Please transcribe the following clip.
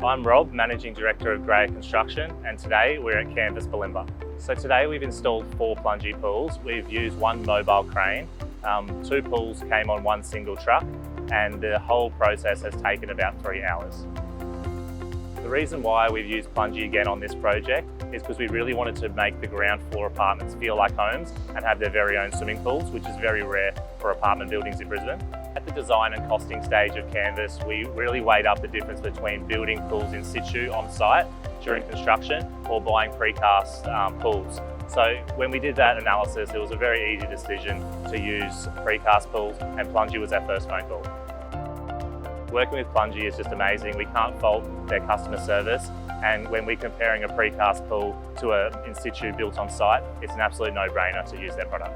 I'm Rob, Managing Director of Greyer Construction, and today we're at Canvas Bulimba. So today we've installed 4 Plungie pools. We've used 1 mobile crane, 2 pools came on 1 single truck, and the whole process has taken about 3 hours. The reason why we've used Plungie again on this project is because we really wanted to make the ground floor apartments feel like homes and have their very own swimming pools, which is very rare for apartment buildings in Brisbane. At the design and costing stage of Canvas, we really weighed up the difference between building pools in situ on site during construction or buying precast pools. So when we did that analysis, it was a very easy decision to use precast pools, and Plungie was our first phone call. Working with Plungie is just amazing. We can't fault their customer service, and when we're comparing a precast pool to an in situ built on site, it's an absolute no-brainer to use their product.